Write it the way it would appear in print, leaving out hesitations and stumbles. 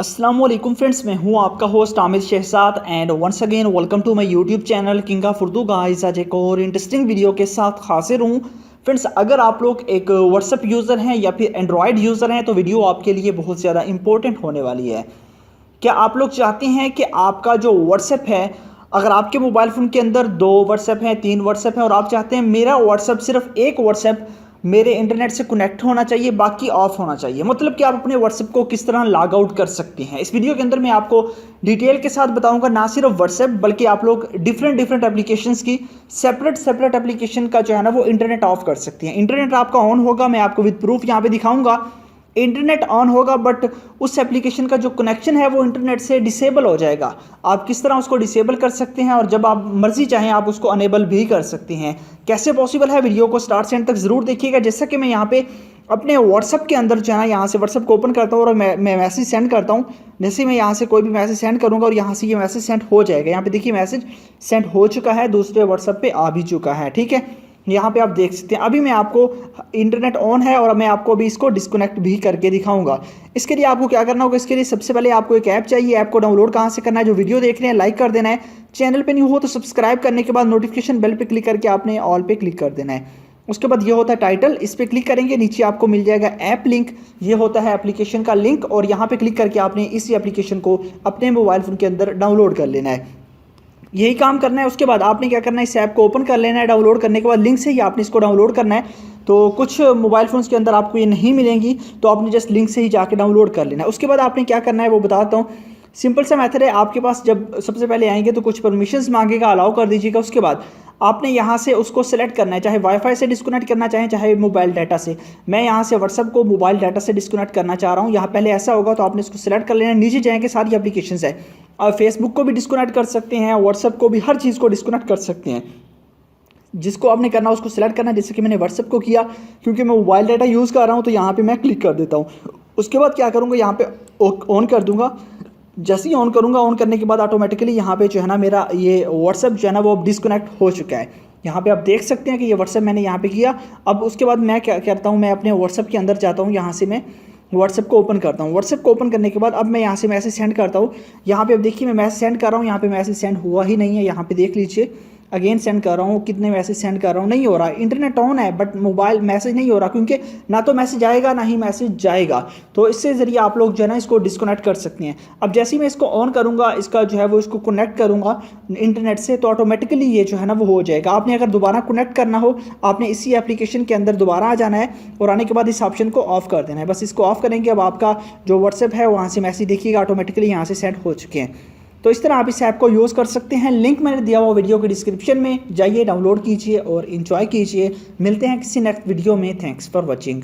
अस्सलाम वालेकुम फ्रेंड्स, मैं हूं आपका host Aamir Shahzad and once again welcome to my YouTube channel king of Urdu guys. आज एक और इंटरेस्टिंग वीडियो के साथ हाजिर हूं फ्रेंड्स। अगर आप लोग एक व्हाट्सएप यूज़र हैं या फिर एंड्रॉयड यूज़र हैं तो वीडियो आपके लिए बहुत ज़्यादा इंपॉर्टेंट होने वाली है। क्या आप लोग चाहते हैं कि आपका जो व्हाट्सएप है, अगर आपके मोबाइल फ़ोन के अंदर 2 व्हाट्सएप हैं, 3 व्हाट्सएप हैं और आप चाहते हैं मेरा व्हाट्सएप सिर्फ एक व्हाट्सएप मेरे इंटरनेट से कनेक्ट होना चाहिए, बाकी ऑफ होना चाहिए, मतलब कि आप अपने व्हाट्सएप को किस तरह लॉग आउट कर सकते हैं। इस वीडियो के अंदर मैं आपको डिटेल के साथ बताऊंगा, ना सिर्फ व्हाट्सएप बल्कि आप लोग डिफरेंट एप्लीकेशंस की सेपरेट एप्लीकेशन का जो है ना वो इंटरनेट ऑफ कर सकते हैं। इंटरनेट आपका ऑन होगा, मैं आपको विद प्रूफ यहाँ पे दिखाऊंगा। इंटरनेट ऑन होगा बट उस एप्लीकेशन का जो कनेक्शन है वो इंटरनेट से डिसेबल हो जाएगा। आप किस तरह उसको डिसेबल कर सकते हैं और जब आप मर्जी चाहें आप उसको अनेबल भी कर सकते हैं। कैसे पॉसिबल है, वीडियो को स्टार्ट से एंड तक ज़रूर देखिएगा। जैसा कि मैं यहाँ पे अपने व्हाट्सअप के अंदर जो है ना, यहाँ से व्हाट्सअप को ओपन करता हूँ और मैं मैसेज सेंड करता हूँ। जैसे मैं यहाँ से कोई भी मैसेज सेंड करूँगा और यहाँ से ये मैसेज सेंड हो जाएगा। यहाँ पे देखिए मैसेज सेंड हो चुका है, दूसरे व्हाट्सअप पे आ भी चुका है। ठीक है, यहाँ पे आप देख सकते हैं। अभी मैं आपको इंटरनेट ऑन है और मैं आपको अभी इसको डिस्कनेक्ट भी करके दिखाऊंगा। इसके लिए आपको क्या करना होगा, इसके लिए सबसे पहले आपको एक ऐप चाहिए। ऐप को डाउनलोड कहाँ से करना है, जो वीडियो देख रहे हैं लाइक कर देना है। चैनल पे न्यू हो तो सब्सक्राइब करने के बाद नोटिफिकेशन बेल पे क्लिक करके आपने ऑल पे क्लिक कर देना है। उसके बाद ये होता है टाइटल, इस पर क्लिक करेंगे, नीचे आपको मिल जाएगा ऐप लिंक। ये होता है एप्लीकेशन का लिंक और यहाँ पे क्लिक करके आपने इस एप्लीकेशन को अपने मोबाइल फ़ोन के अंदर डाउनलोड कर लेना है। यही काम करना है। उसके बाद आपने क्या करना है, इस ऐप को ओपन कर लेना है। डाउनलोड करने के बाद लिंक से ही आपने इसको डाउनलोड करना है। तो कुछ मोबाइल फ़ोन्स के अंदर आपको ये नहीं मिलेंगी, तो आपने जस्ट लिंक से ही जाके डाउनलोड कर लेना है। उसके बाद आपने क्या करना है वो बताता हूँ। सिंपल सा मेथड है। आपके पास जब सबसे पहले आएंगे तो कुछ परमिशंस मांगेगा, अलाउ कर दीजिएगा। उसके बाद आपने यहाँ से उसको सेलेक्ट करना है, चाहे वाईफाई से डिस्कनेक्ट करना चाहे मोबाइल डाटा से। मैं यहाँ से व्हाट्सएप को मोबाइल डाटा से डिस्कनेक्ट करना चाह रहा हूँ। यहाँ पहले ऐसा होगा तो आपने इसको सेलेक्ट कर लेना है। नीचे जाएंगे, सारी एप्लीकेशंस है और फेसबुक को भी डिस्कनेक्ट कर सकते हैं, व्हाट्सएप को भी, हर चीज़ को डिस्कनेक्ट कर सकते हैं। जिसको आपने करना उसको सेलेक्ट करना है। जैसे कि मैंने व्हाट्सएप को किया, क्योंकि मैं मोबाइल डाटा यूज़ कर रहा हूँ तो यहाँ पे मैं क्लिक कर देता हूँ। उसके बाद क्या करूँगा, यहाँ पे ऑन कर दूँगा। जैसे ही ऑन करूँगा, ऑन करने के बाद ऑटोमेटिकली यहाँ पे जो है ना मेरा ये व्हाट्सएप जो है ना वो डिस्कनेक्ट हो चुका है। यहाँ पे आप देख सकते हैं कि ये व्हाट्सएप मैंने यहाँ पे किया। अब उसके बाद मैं क्या करता हूँ, मैं अपने व्हाट्सएप के अंदर जाता हूँ। यहाँ से मैं व्हाट्सएप को ओपन करता हूँ। व्हाट्सएप को ओपन करने के बाद अब मैं यहाँ से मैसेज सेंड करता हूँ। यहाँ पे अब देखिए मैं मैसेज सेंड कर रहा हूँ, यहाँ पे मैसेज सेंड हुआ ही नहीं है। यहाँ पे देख लीजिए, अगेन सेंड कर रहा हूँ, कितने मैसेज सेंड कर रहा हूँ, नहीं हो रहा। इंटरनेट ऑन है बट मोबाइल मैसेज नहीं हो रहा, क्योंकि ना तो मैसेज आएगा ना ही मैसेज जाएगा। तो इससे ज़रिए आप लोग जो है ना इसको डिस्कनेक्ट कर सकते हैं। अब जैसे ही मैं इसको ऑन करूँगा, इसका जो है वो इसको कनेक्ट करूँगा इंटरनेट से, तो ऑटोमेटिकली ये जो है ना वो हो जाएगा। आपने अगर दोबारा कनेक्ट करना हो, आपने इसी एप्लीकेशन के अंदर दोबारा आ जाना है और आने के बाद इस ऑप्शन को ऑफ कर देना है। बस इसको ऑफ करेंगे, अब आपका जो व्हाट्सएप है वहाँ से मैसेज देखिएगा ऑटोमेटिकली यहाँ से सेंड हो चुके हैं। तो इस तरह आप इस ऐप को यूज़ कर सकते हैं। लिंक मैंने दिया हुआ वीडियो के डिस्क्रिप्शन में, जाइए डाउनलोड कीजिए और इन्जॉय कीजिए। मिलते हैं किसी नेक्स्ट वीडियो में। Thanks for watching.